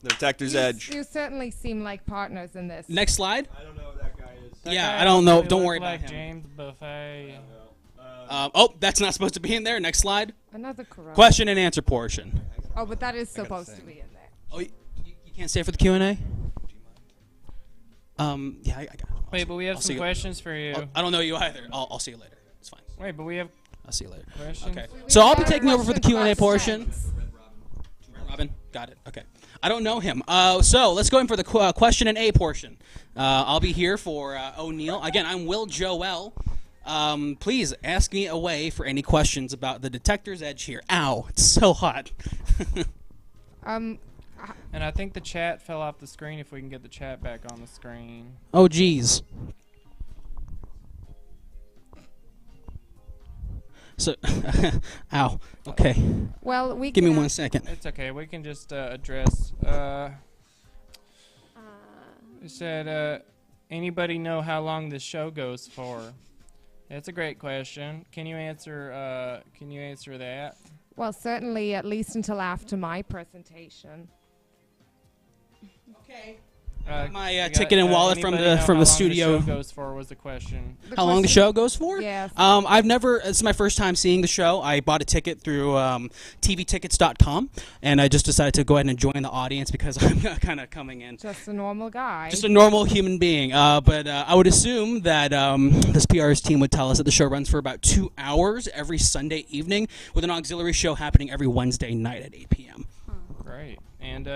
The Detector's Edge. You certainly seem like partners in this. Next slide. I don't know who that guy is. Yeah, I don't know. Don't worry like about him. James Buffet. Oh, that's not supposed to be in there. Next slide. Another Corona. Question and answer portion. Oh, but that is supposed to be in there. Oh, you can't stay for the Q&A? Yeah, I got it. Wait, but we have I'll some see you. questions for you. I don't know you either. I'll see you later. It's fine. Wait, but we have I'll see you later. questions. Okay. So I'll be have taking over for the questions Q&A about portion. sex. Robin, got it. Okay. I don't know him. So let's go in for the question and A portion. I'll be here for O'Neill. Again, I'm Will Joel. Please ask me away for any questions about the Detector's Edge here. Ow, it's so hot. And I think the chat fell off the screen. If we can get the chat back on the screen. Oh, geez. So, ow. Okay. Well, we Give me can 1 second. It's okay. We can just address. It said, anybody know how long this show goes for? That's a great question. Can you answer? Can you answer that? Well, certainly at least until after my presentation. Okay. My ticket and wallet from the studio. The show goes for was the question. How long the show goes for? Yes. I've never. It's my first time seeing the show. I bought a ticket through tvtickets.com, and I just decided to go ahead and join the audience because I'm kind of coming in. Just a normal guy. Just a normal human being. But I would assume that this PR's team would tell us that the show runs for about 2 hours every Sunday evening, with an auxiliary show happening every Wednesday night at 8 p.m. Great. And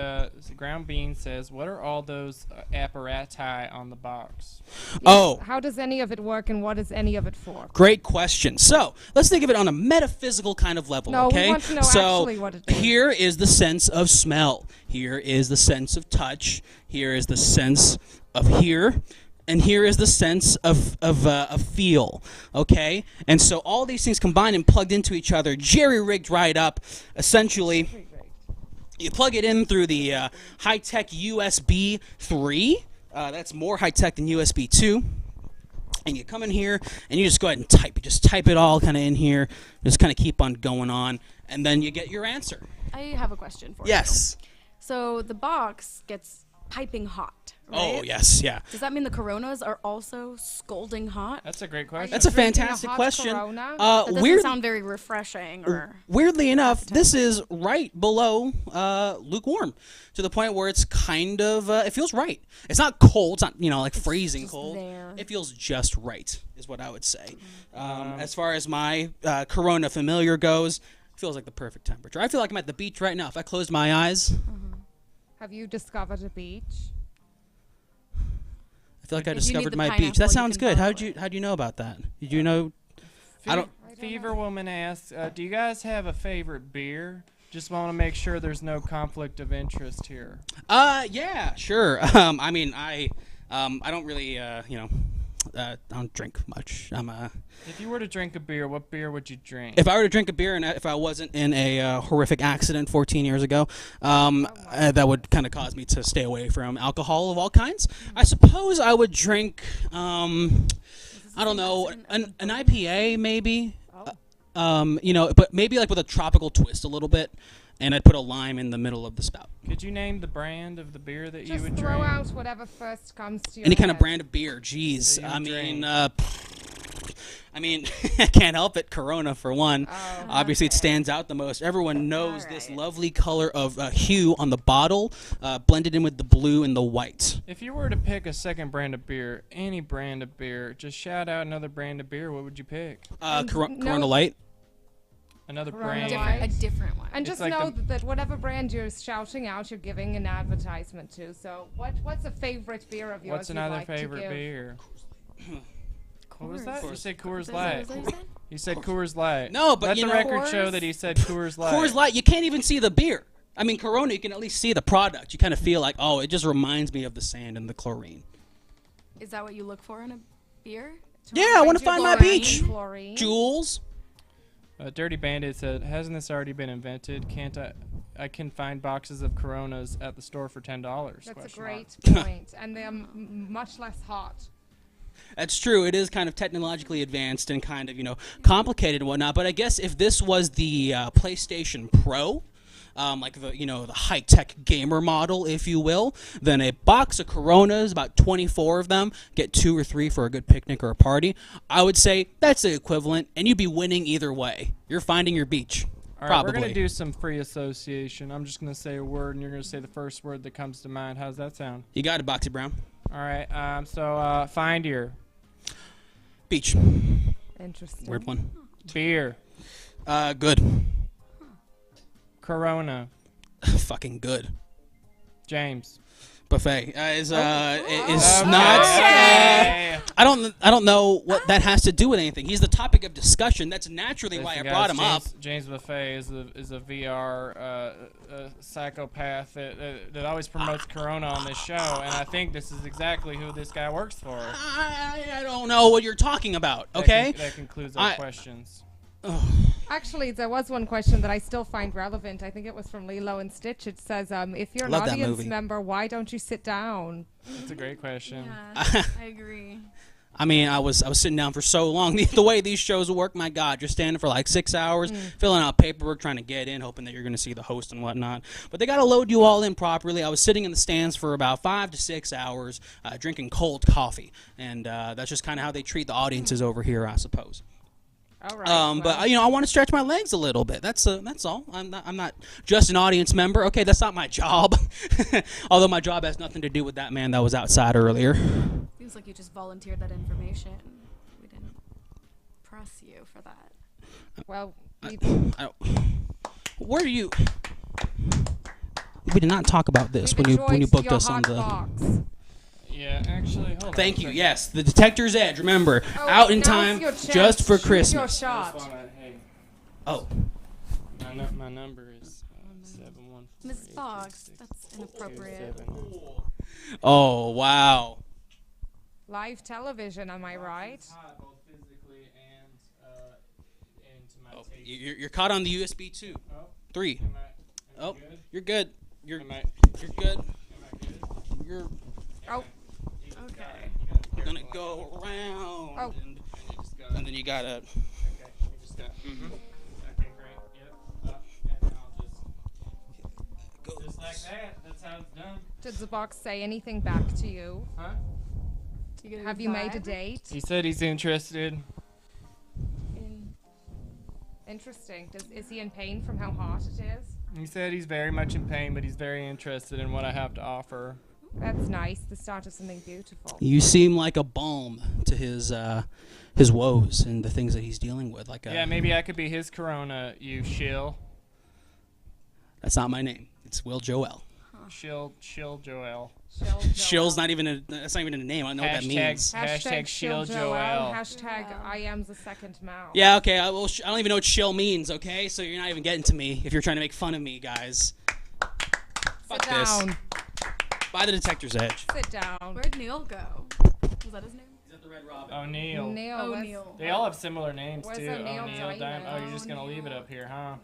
Ground Bean says, what are all those apparati on the box? Oh. How does any of it work, and what is any of it for? Great question. So let's think of it on a metaphysical kind of level, No, we okay? want to know so actually what it is. Here is the sense of smell. Here is the sense of touch. Here is the sense of hear. And here is the sense of feel, okay? And so all these things combined and plugged into each other, jerry-rigged right up, essentially. You plug it in through the high-tech USB 3. That's more high-tech than USB 2. And you come in here, and you just go ahead and type. You just type it all kind of in here. Just kind of keep on going on. And then you get your answer. I have a question for you. Yes. So the box gets piping hot, right? Oh, yes, yeah. Does that mean the Coronas are also scalding hot? That's a great question. That's a Drinking fantastic hot question. Corona? That doesn't Weird. sound very refreshing. Or Weirdly enough, this is right below lukewarm, to the point where it's kind of it feels right. It's not cold. It's not like freezing just cold. there. It feels just right, is what I would say. As far as my Corona Familiar goes, it feels like the perfect temperature. I feel like I'm at the beach right now. If I closed my eyes, Have you discovered a beach? I feel like I If you need discovered the my beach. pineapple, That you sounds can good. borrow How'd you know about that? Did you know? I don't. Fever Woman asks, do you guys have a favorite beer? Just want to make sure there's no conflict of interest here. Yeah, sure. I mean, I don't really, I don't drink much. If you were to drink a beer, what beer would you drink? If I were to drink a beer and if I wasn't in a horrific accident 14 years ago, that would kind of cause me to stay away from alcohol of all kinds. I suppose I would drink, I don't know, an IPA maybe. But maybe like with a tropical twist a little bit, and I'd put a lime in the middle of the spout. Could you name the brand of the beer that you Just would throw drink? out whatever first comes to your Any kind of head. brand of beer, geez. That you I would mean, drink. I can't help it. Corona, for one. Oh, Obviously, it stands out the most. Everyone knows this lovely color of hue on the bottle, blended in with the blue and the white. If you were to pick a second brand of beer, any brand of beer, just shout out another brand of beer, what would you pick? Corona Light. Another Corona brand. Light. a different one. And It's just like know the- that whatever brand you're shouting out, you're giving an advertisement to. So what's a favorite beer of yours? What's you'd another like to favorite give? beer? What was that? You said Coors Is that Light. what you said? You said Coors Light. No, but let you the know- record show Coors? that he said Coors Light. Coors Light, you can't even see the beer. I mean, Corona, you can at least see the product. You kind of feel like, oh, it just reminds me of the sand and the chlorine. Is that what you look for in a beer? Yeah, I want to find my Chlorine, beach. Chlorine. Jules. Dirty Bandit said, hasn't this already been invented? Can't I can find boxes of Coronas at the store for $10. That's a Question mark. great point, and they're much less hot. That's true. It is kind of technologically advanced and kind of, complicated and whatnot. But I guess if this was the PlayStation Pro, like the the high-tech gamer model, if you will, then a box of Coronas, about 24 of them, get 2 or 3 for a good picnic or a party. I would say that's the equivalent, and you'd be winning either way. You're finding your beach. All right, Probably. we're going to do some free association. I'm just going to say a word, and you're going to say the first word that comes to mind. How's that sound? You got it, Boxy Brown. All right, so find your Beach. Interesting. Weird one. beer, Good. Corona, Fucking good. James. Buffet is Oh. not. Okay. I don't know what that has to do with anything. He's the topic of discussion. That's naturally why I Listen, brought guys, him up. James Buffet is a VR psychopath that always promotes Corona on this show, and I think this is exactly who this guy works for. I don't know what you're talking about. That Okay. that concludes our questions. Actually, there was one question that I still find relevant. I think it was from Lilo and Stitch. It says, if you're an Love that audience movie. member, why don't you sit down? That's a great question. Yeah, I agree. I mean, I was sitting down for so long. The way these shows work, my God, you're standing for like 6 hours, filling out paperwork, trying to get in, hoping that you're going to see the host and whatnot. But they got to load you all in properly. I was sitting in the stands for about 5 to 6 hours, drinking cold coffee, and that's just kind of how they treat the audiences over here, I suppose. All right. But I want to stretch my legs a little bit. That's all. I'm not just an audience member. Okay, that's not my job. Although my job has nothing to do with that man that was outside earlier. Seems like you just volunteered that information. We didn't press you for that. well, we, I don't, where do you? We did not talk about this we've when you enjoyed booked your us on hot the. box. Yeah, actually, hold on. Thank a you. second. Yes, the Detector's Edge. Remember, Oh, out in now's time, your chance. just for Shoot your Christmas. shot. Hey, Oh, my number is 714. Ms. Fox, that's inappropriate. oh, wow. Live television, am I right? Both physically and to my Oh, taste. you're caught on the USB too. Oh, 3. am I Oh, good? you're good. You're Am I good. good? You're Oh, Okay. gonna go around, Oh. and then you gotta. Okay, we just got. Okay, great. Yep. And then I'll Go. just like that. That's how it's done. did the box say anything back to you? Huh? Do you get Have you made a vibe? date? He said he's interested. Interesting. Is he in pain from how hot it is? He said he's very much in pain, but he's very interested in what I have to offer. That's nice. The start of something beautiful. You seem like a balm to his woes and the things that he's dealing with. Like Yeah, maybe I could be his Corona, you shill. That's not my name. It's Will Joel. Shill Joel. Shill's not even that's not even a name. I don't know what that means. Hashtag shill Joel. Joel. Hashtag I am the second mouth. Yeah, okay. I don't even know what shill means. Okay, so you're not even getting to me if you're trying to make fun of me, guys. Fuck Sit down. this. Buy the Detector's Edge. Sit down. Where'd Neil go? Was that his name? Is that the Red Robin? O'Neal. Neil. Oh, where's- Neil. They all have similar names Where's too. O'Neal O'Neal Diamond? Oh, you're just gonna leave it up here, huh?